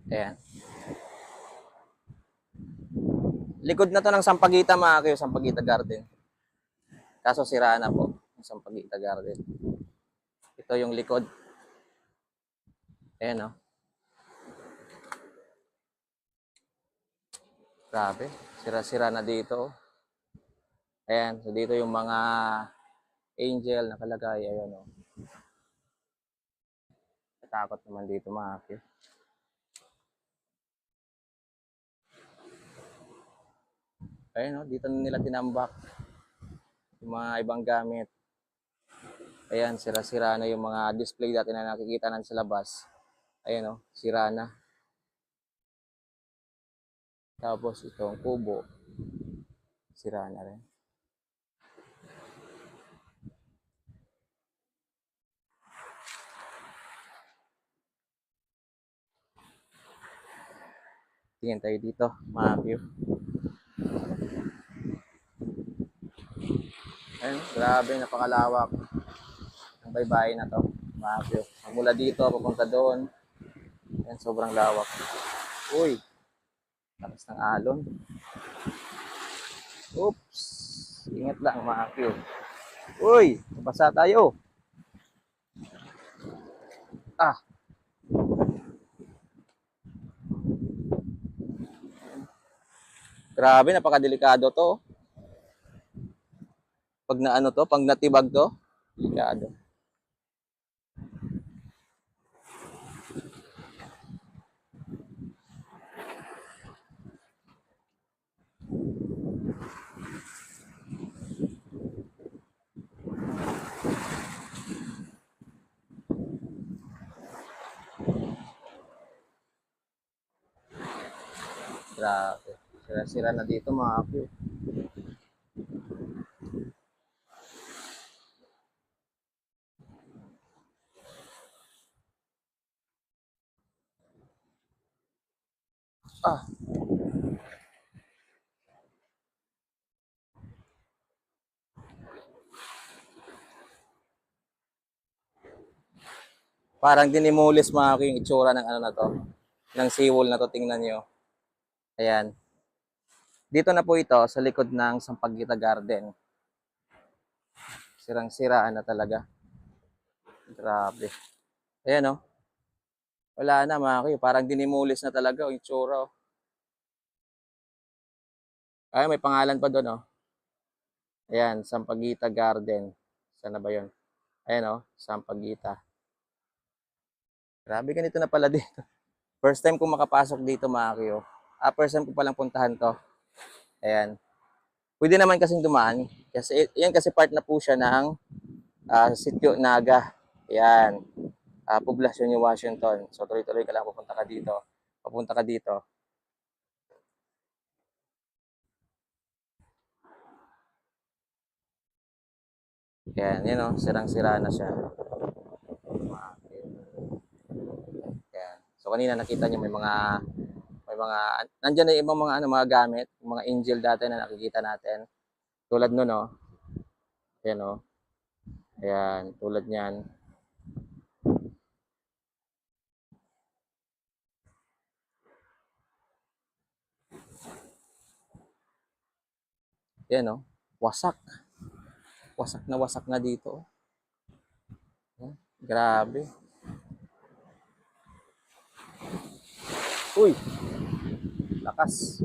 Ayan. Likod na to ng Sampaguita mga kayo, Sampaguita Garden. Kaso sira na po yung Sampaguita Garden. Ito yung likod. Ayan o. Grabe. Sira-sira na dito. Ayan. So dito yung mga angel nakalagay. Ayan o. Natakot naman dito mga kayo. Ayan o. Dito na nila tinambak yung mga ibang gamit. Ayan. Sira-sira na yung mga display dati na nakikita na sa labas. Ayan o. Sira na. Tapos itong kubo. Sira na rin. Tingin tayo dito, mga view. Ayun, grabe, napakalawak ng baybayin na to, mga view. Mula dito, papunta doon. Ayun, sobrang lawak. Uy, lakas ng alon. Oops, ingat lang, mga view. Uy, nabasa tayo. Ah, grabe, napakadelikado to. Pag na ano to, pag natibag to, delikado. Grabe, sira-sira na dito, mga view. Ah, parang dinimulis mga view yung itsura ng ano na to, ng seawall na to, tingnan nyo. Ayan. Dito na po ito sa likod ng Sampaguita Garden. Sirang-siraan na talaga. Grabe. Ayan oh. Wala na mga kayo. Parang dinimulis na talaga yung itsura oh. Ay, may pangalan pa doon oh. Ayan, Sampaguita Garden. Saan na ba yun? Ayan oh, Sampaguita. Grabe, ganito na pala dito. First time kong makapasok dito mga kayo. First time ko palang puntahan to. Ayan. Pwede naman kasing dumaan. Kasi, yan kasi part na po siya ng Sitio Naga. Ayan. Poblasyon ni Washington. So tuloy-tuloy ka lang, pupunta ka dito. Papunta ka dito. Yan, yun o, sirang-sira na siya. Yan. So kanina nakita niyo may mga nandiyan na yung ibang mga ano mga gamit, mga angel dati na nakikita natin. Tulad noon oh. Yan oh. Ayan, tulad niyan. Yan oh. Wasak. Wasak na dito. Oh. Grabe. Uy, lakas.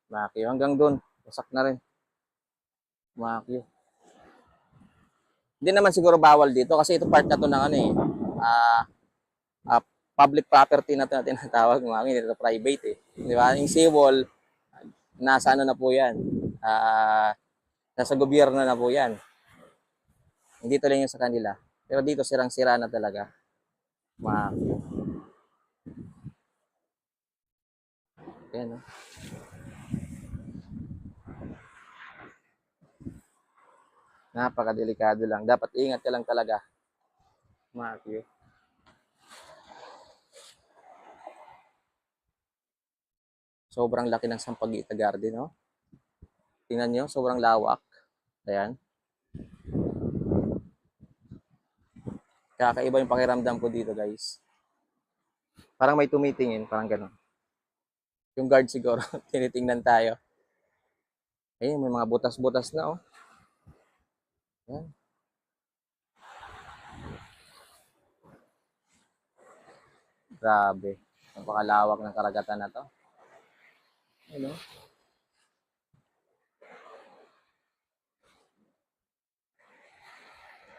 Makyo hanggang doon. Wasak na rin. Makyo. Hindi naman siguro bawal dito kasi ito part na to ng ano eh. Ah, uh, public property na ito na tinatawag mga amin, ito private eh. Di ba? Yung seawall, nasa ano na po yan. Nasa gobyerno na po yan. Hindi to lang yung sa kanila. Pero dito sirang-sira na talaga. Mga yan, no? Napakadelikado lang. Dapat ingat ka lang talaga. Mga sobrang laki ng Sampaguita Garden, no? Tingnan nyo, sobrang lawak. Ayan. Kakaiba yung pakiramdam ko dito, guys. Parang may tumitingin, parang gano'n. Yung guard siguro, tinitingnan tayo. Ayun, may mga butas-butas na, oh. Yan. Grabe. Napakalawak ng karagatan na to. Ano?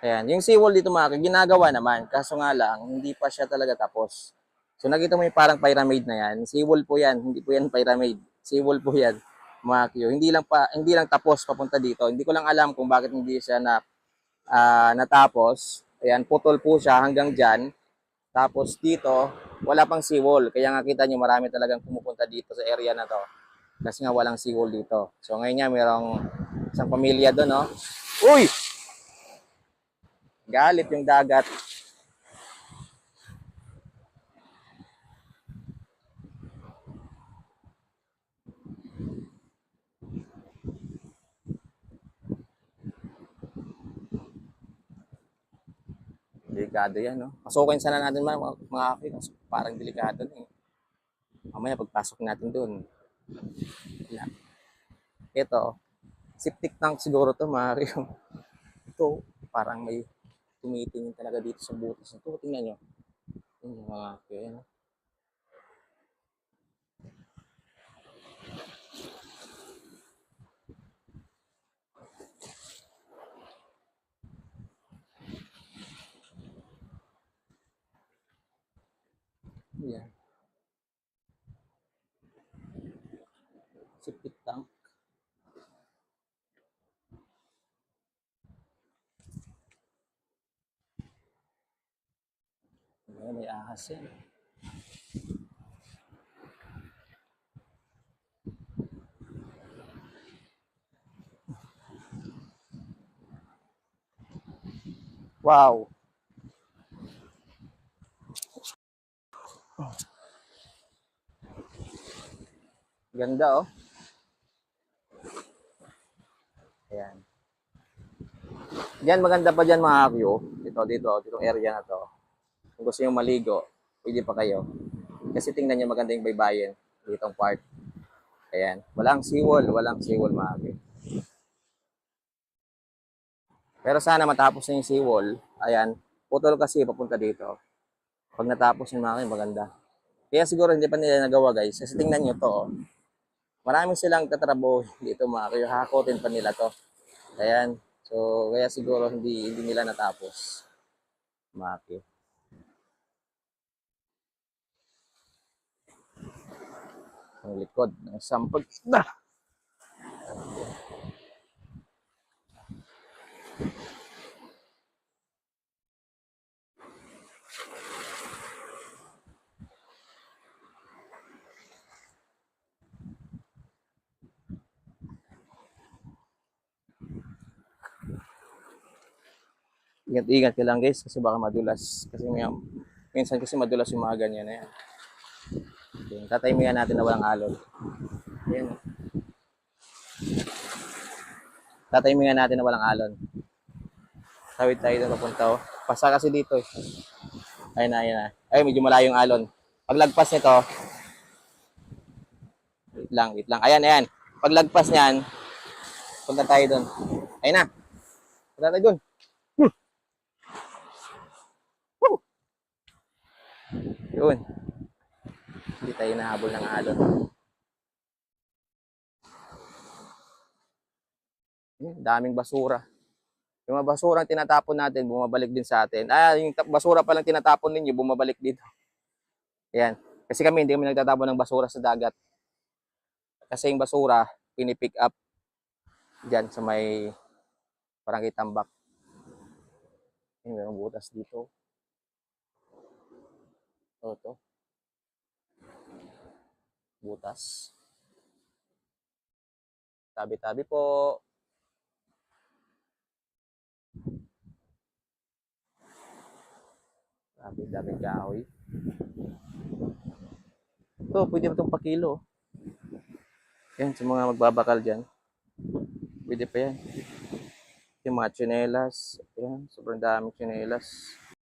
Ayan. Yung seawall dito mga ginagawa naman. Kaso nga lang, hindi pa siya talaga tapos. So nakita mo yung parang pyramid na yan. Seawall po yan. Hindi po yan pyramid. Seawall po yan. Mga Q. Hindi lang tapos papunta dito. Hindi ko lang alam kung bakit hindi siya natapos. Ayan, putol po siya hanggang dyan. Tapos dito, wala pang seawall. Kaya nga kita nyo marami talagang pumupunta dito sa area na to. Kasi nga walang seawall dito. So ngayon nga mayroong isang pamilya doon, no? Uy! Galit yung dagat. Delikado yan, no? Pasukin sana natin mga akin. Parang delikado na eh. Mamaya pagpasok natin doon. Wala. Ito, septic tank siguro to, Mario. Ito, parang may tumitingin talaga dito sa butas. Ito, tingnan nyo. Yung mga akin. Yan. Septic tank. Ayan, may ahas yan. Wow. Ganda, oh. Ayan. Diyan, maganda pa dyan mga view. Dito area na to. Kung gusto nyo maligo, pwede pa kayo. Kasi tingnan nyo maganda yung baybayin. Ditong part. Ayan. Walang seawall mga view. Pero sana matapos na yung seawall. Ayan. Putol kasi papunta dito. Pag natapos yung mga maganda. Kaya siguro hindi pa nila nagawa guys. Kasi tingnan nyo to. Oh. Maraming silang tatrabo dito mga view. Hakotin pa nila to. Ayan. So, kaya siguro hindi nila natapos. Mga view. Ang likod ng sampag. Ingat-ingat ka lang guys kasi baka madulas. Kasi minsan kasi madulas yung mga ganyan na yan. Okay, tataymihan natin na walang alon. Ayan. Tataymihan natin na walang alon. Tawid tayo doon papunta. Oh. Pasa kasi dito eh. Ayun na. Ay, medyo malayo yung alon. Paglagpas nito, wait lang. Ayan. Paglagpas niyan, punta tayo doon. Ayun na. Punta tayo doon. Yun. Hindi tayo nahabol ng alon. Daming basura. Yung mga basura tinatapon natin, bumabalik din sa atin. Yung basura palang tinatapon ninyo, bumabalik dito. Ayan. Kasi kami, hindi kami nagtatapon ng basura sa dagat. Kasi yung basura, pinipick up dyan sa may parang itambak. Ayun, mayroong butas dito. Ito. Butas. Tabi-tabi po. Tabi-tabi kahoy. Ito, pwede ba itong pakilo? Yan, sa mga magbabakal dyan. Pwede pa yan. Yung mga tsinelas. Ayan, sobrang daming tsinelas.